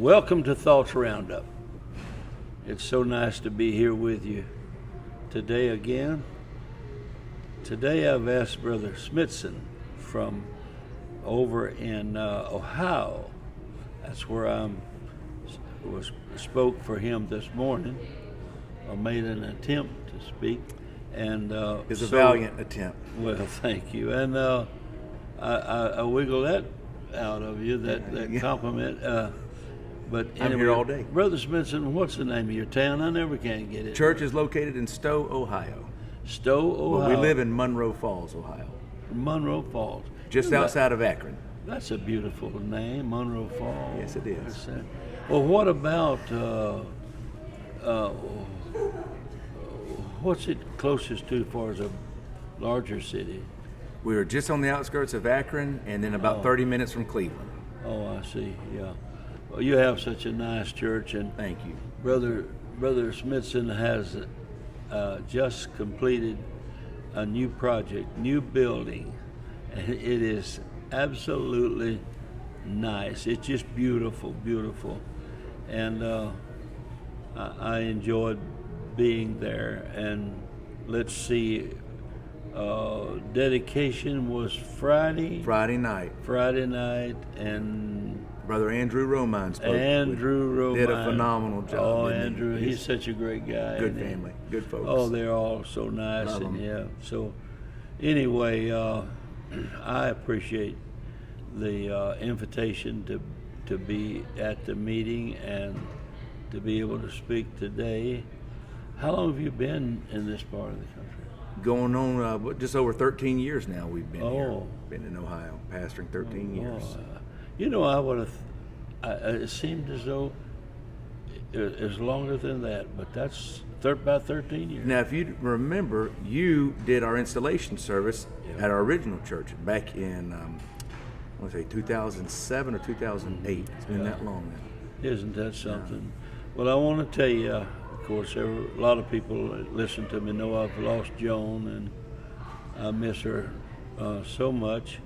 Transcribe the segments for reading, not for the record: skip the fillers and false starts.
Welcome to Thoughts Roundup. It's so nice to be here with you today again. Today I've asked Brother Smithson from over in Ohio. That's where I spoke for him this morning. I made an attempt to speak, and it's a valiant attempt. Well, thank you, and I wiggle that out of you, that compliment. But anyway, I'm here all day. Brother Smithson, what's the name of your town? I never can get it. Church is located in Stowe, Ohio. Stowe, Ohio. Well, we live in Monroe Falls, Ohio. Monroe Falls. Just outside of Akron. That's a beautiful name, Monroe Falls. Yes, it is. Well, what about, what's it closest to as far as a larger city? We were just on the outskirts of Akron and then about 30 minutes from Cleveland. Oh, I see, yeah. Well, you have such a nice church, and thank you. Brother Smithson has just completed a new project, new building, and it is absolutely nice. It's just beautiful, beautiful, and I enjoyed being there. And let's see, dedication was Friday night, and Brother Andrew Romine spoke. Did a phenomenal job. Oh, Andrew, he's such a great guy. Good family, good folks. Oh, they're all so nice. Love and them. Yeah. So anyway, I appreciate the invitation to be at the meeting and to be able to speak today. How long have you been in this part of the country? Going on just over 13 years now. We've been here. Oh. Been in Ohio, pastoring 13 years. You know, I would have. It seemed as though it was longer than that, but that's about 13 years. Now, if you remember, you did our installation service at our original church back in, I want to say 2007 or 2008. It's been that long now. Isn't that something? Well, I want to tell you, of course, a lot of people that listen to me know I've lost Joan, and I miss her so much,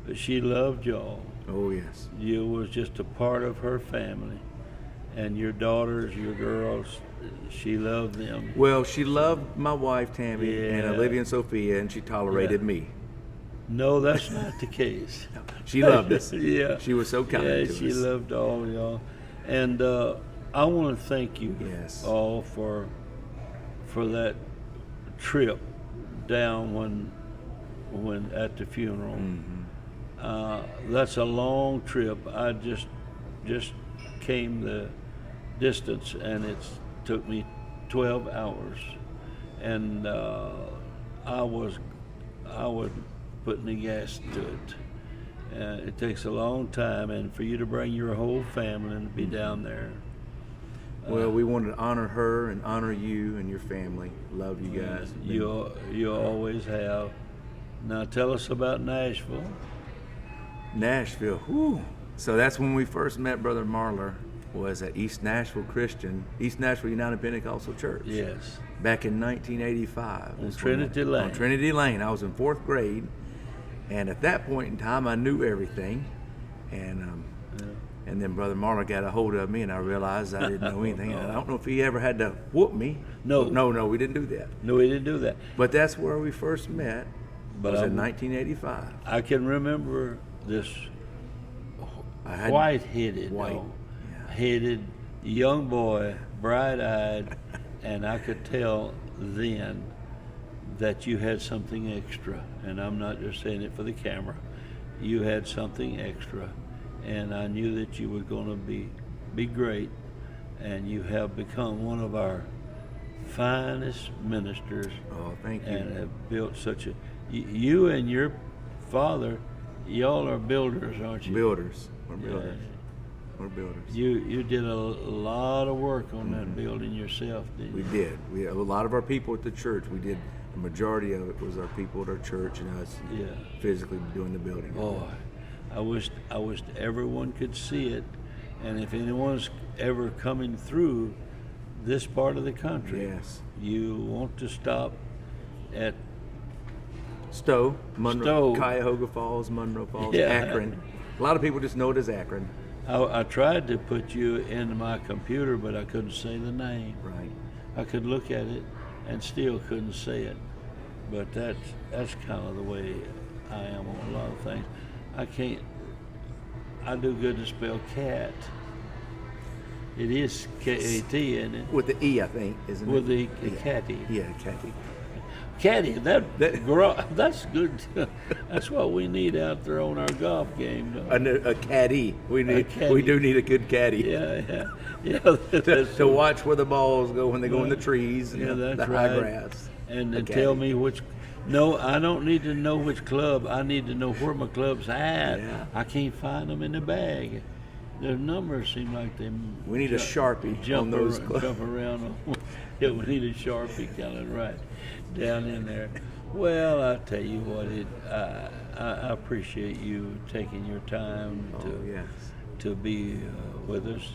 but she loved y'all. Oh, yes. You was just a part of her family, and your daughters, your girls, she loved them. Well, she loved my wife, Tammy, and Olivia and Sophia, and she tolerated me. No, that's not the case. She loved us. Yeah. She was so kind to us. She loved all of y'all. And I want to thank you all for that trip down when at the funeral. Mm-hmm. That's a long trip. I just came the distance, and it took me 12 hours, and I was putting the gas to it. It takes a long time, and for you to bring your whole family and be down there. Well, we wanted to honor her and honor you and your family. Love you guys. You always have. Now tell us about Nashville. Nashville, whew. So that's when we first met Brother Marler, was at East Nashville United Pentecostal Church. Yes. Back in 1985. On Trinity Lane. On Trinity Lane. I was in 4th grade, and at that point in time, I knew everything. And then Brother Marler got a hold of me, and I realized I didn't know anything. I don't know if he ever had to whoop me. No, we didn't do that. No, we didn't do that. But that's where we first met. But it was in 1985. I can remember this white-headed young boy, bright-eyed, and I could tell then that you had something extra, and I'm not just saying it for the camera. You had something extra, and I knew that you were going to be great, and you have become one of our finest ministers. Oh, thank you. And have built such a. You and your father, y'all are builders, aren't you? Builders. We're builders. We're builders. You did a lot of work on that building yourself, didn't you? We did. We had a lot of our people at the church. We did. The majority of it was our people at our church and us physically doing the building. Boy, I wished everyone could see it, and if anyone's ever coming through this part of the country, you want to stop at Stowe, Monroe, Cuyahoga Falls, Monroe Falls, Akron. A lot of people just know it as Akron. I tried to put you in my computer, but I couldn't say the name. Right. I could look at it and still couldn't say it. But that's kind of the way I am on a lot of things. I do good to spell cat. It is K-A-T, isn't it? With the E, I think, isn't it? With the Yeah. catty. Yeah, catty. Caddy, that's good. That's what we need out there on our golf game. A caddy. We caddy. do need a good caddy. Yeah. To watch where the balls go when they go in the trees and Yeah, the that's high right. grass. And A tell caddy. me which. No, I don't need to know which club. I need to know where my club's at. Yeah. I can't find them in the bag. Their numbers seem like they. We need a Sharpie jump on those jump around. Yeah, we need a Sharpie kind of right down in there. Well, I tell you what, I appreciate you taking your time Yes. to be with us.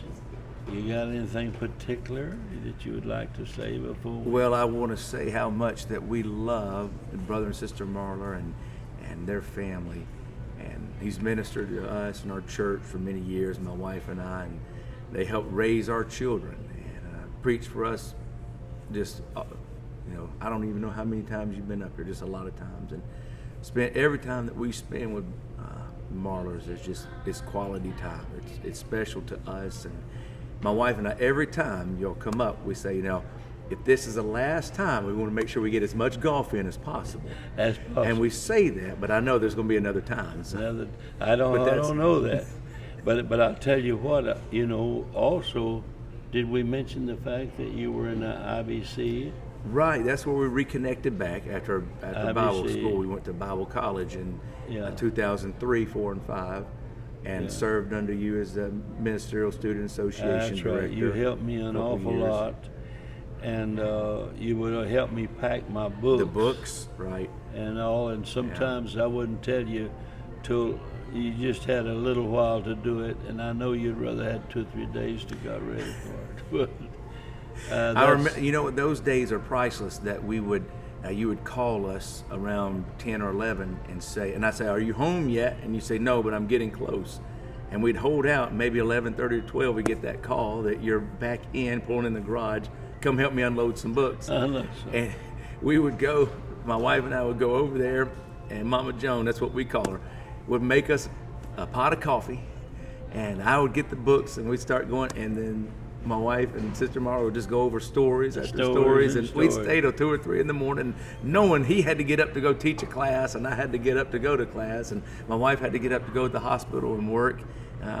You got anything particular that you would like to say before? Well, I want to say how much that we love brother and sister Marler and their family. And he's ministered to us in our church for many years, my wife and I, and they helped raise our children and preach for us. Just, I don't even know how many times you've been up here, just a lot of times. And spent every time that we spend with Marlers it's quality time. It's special to us. And my wife and I, every time you'll come up, we say, if this is the last time, we want to make sure we get as much golf in as possible. As possible. And we say that, but I know there's going to be another time. So. I don't know that. But I'll tell you what, also, did we mention the fact that you were in the IBC? Right, that's where we reconnected back after Bible IBC. school. We went to Bible college in 2003, 4, and 5, and served under you as the Ministerial Student Association That's director. right. You helped me an couple awful years. lot. And you would have helped me pack my books. The books, right. And all. And sometimes I wouldn't tell you till you just had a little while to do it. And I know you'd rather had 2 or 3 days to get ready for it. But I remember, those days are priceless. That we would, you would call us around 10 or 11 and say, and I'd say, "Are you home yet?" And you say, "No, but I'm getting close." And we'd hold out. Maybe 11:30 or 12, we get that call that you're back in, pulling in the garage. Come help me unload some books. I know. And we would go. My wife and I would go over there, and Mama Joan, that's what we call her, would make us a pot of coffee, and I would get the books, and we'd start going, and then my wife and Sister Mara would just go over stories after stories, and we'd stay till 2 or 3 in the morning, knowing he had to get up to go teach a class, and I had to get up to go to class, and my wife had to get up to go to the hospital and work,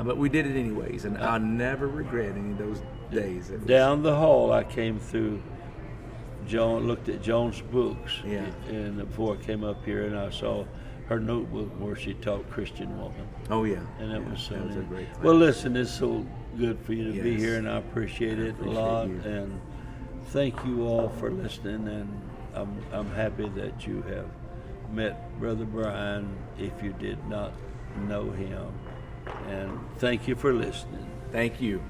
but we did it anyways, and I never regret any of those days. Down the hall, I came through. Looked at Joan's books, and before I came up here, and I saw her notebook where she taught Christian woman. Oh yeah, And it was so that was a neat. great class. Well, listen, it's so good for you to be Yes. here, and I appreciate it a lot. you. And thank you all for listening. And I'm happy that you have met Brother Brian if you did not know him. And thank you for listening. Thank you.